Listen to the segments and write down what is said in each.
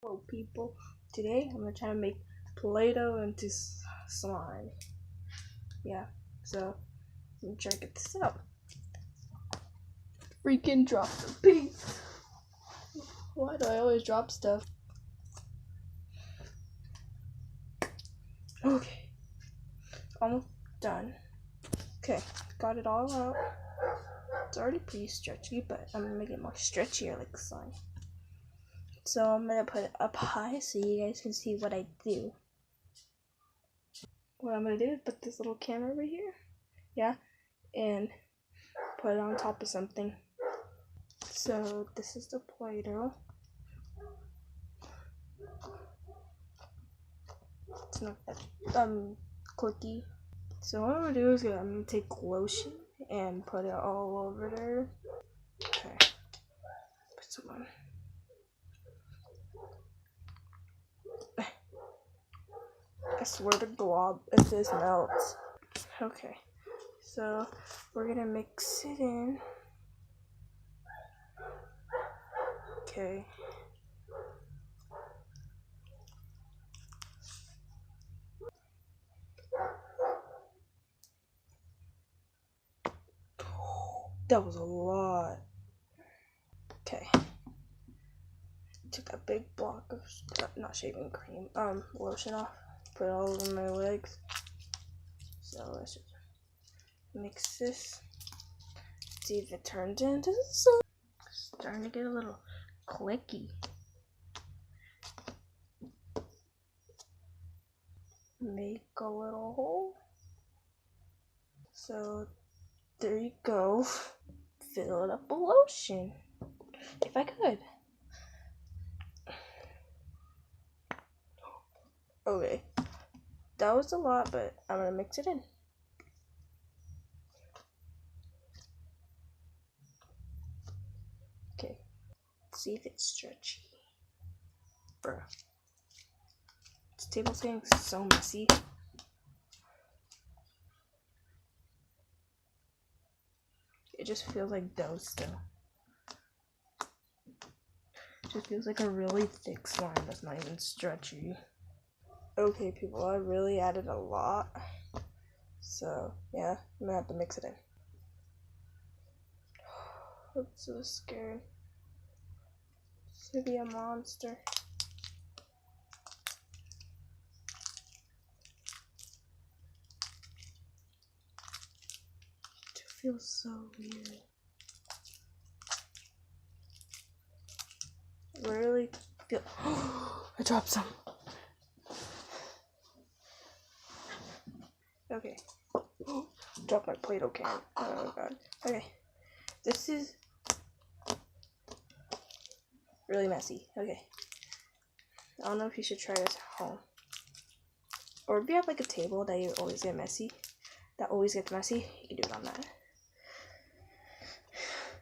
Hello people, today I'm gonna try to make Play-Doh into slime. Yeah, so I'm gonna try to get this out. Freaking drop the piece! Why do I always drop stuff? Okay, almost done. Okay, got it all out. It's already pretty stretchy, but I'm gonna make it more stretchier like slime. So I'm gonna put it up high so you guys can see what I do. What I'm gonna do is put this little camera over here, yeah, and put it on top of something. So this is the Play-Doh. It's not that clicky. So what I'm gonna do is I'm gonna take lotion and put it all over there. Okay, put some on. I swear to God, if this melts. Okay, so we're gonna mix it in. Okay. That was a lot. Okay. Took that big block of not shaving cream, lotion off. Put it all over my legs. So let's just mix this. See if it turns into slime. Starting to get a little clicky. Make a little hole. So there you go. Fill it up with lotion. If I could. Okay. That was a lot, but I'm gonna mix it in. Okay. See if it's stretchy. Bruh. This table thing is so messy. It just feels like dough still. It just feels like a really thick slime that's not even stretchy. Okay, people, I really added a lot. So, yeah, I'm gonna have to mix it in. I'm so scared. It's gonna be a monster. It feels so weird. I really feel. I dropped some. Okay. Dropped my Play-Doh can. Oh god. Okay. This is really messy. Okay. I don't know if you should try this at home. Or if you have like a table that you always get messy, that always gets messy, you can do it on that.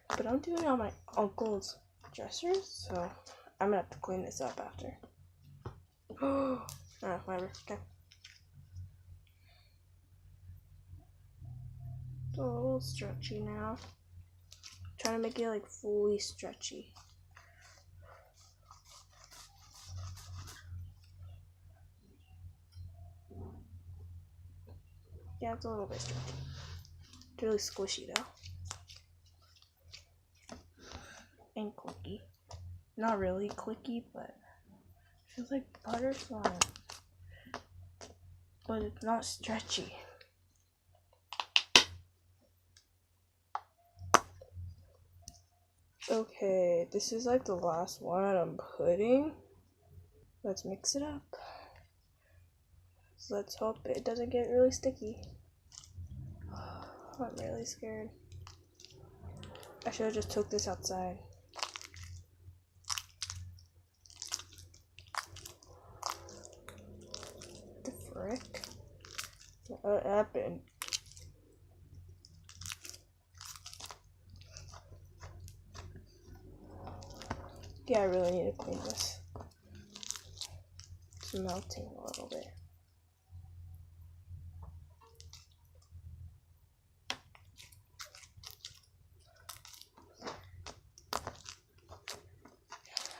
But I'm doing it on my uncle's dresser, so I'm gonna have to clean this up after. Oh, whatever. Okay. It's a little stretchy now. I'm trying to make it like fully stretchy. Yeah, it's a little bit stretchy. It's really squishy though. And clicky. Not really clicky, but it feels like butter slime. But it's not stretchy. Okay, this is like the last one I'm putting. Let's mix it up. So let's hope it doesn't get really sticky. I'm really scared. I should have just took this outside. What the frick? What happened? Yeah, I really need to clean this. It's melting a little bit.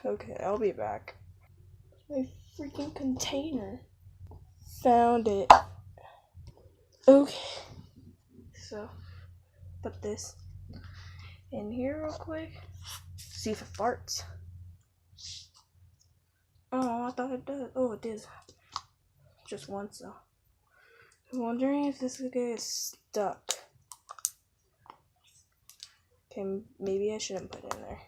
Okay, I'll be back. My freaking container. Found it. Okay. So, put this in here real quick. See if it farts. Oh, I thought it does. Oh, it did. Just once though. I'm wondering if this is gonna get stuck. Okay, maybe I shouldn't put it in there.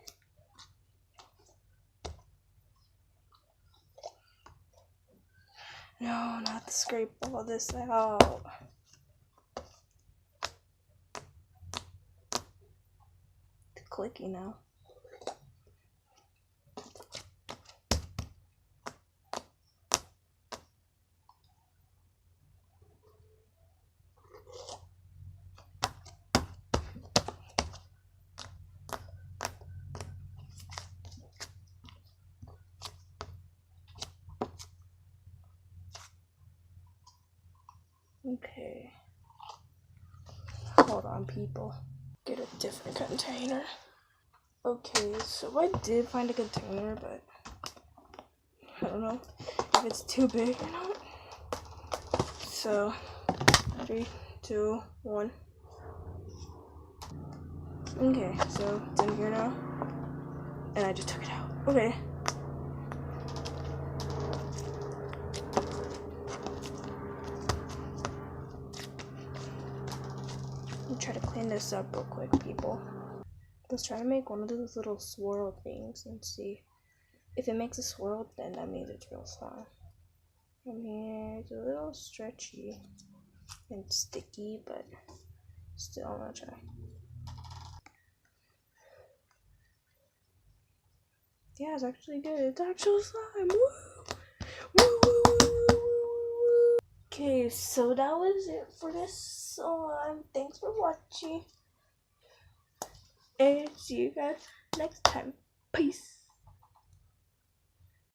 No, not to scrape all this out. It's clicky now. Okay. Hold on, people. Get a different container. Okay, so I did find a container, but I don't know if it's too big or not. So, 3, 2, 1. Okay, so it's in here now. And I just took it out. Okay. Let me try to clean this up real quick, people. Let's try to make one of those little swirl things and see. If it makes a swirl, then that means it's real slime. I mean, it's a little stretchy and sticky, but still, I'm gonna try. Yeah, it's actually good. It's actual slime. Woo! Woo, woo, woo, woo, woo. Okay, so that was it for this one. Thanks for watching. And see you guys next time. Peace.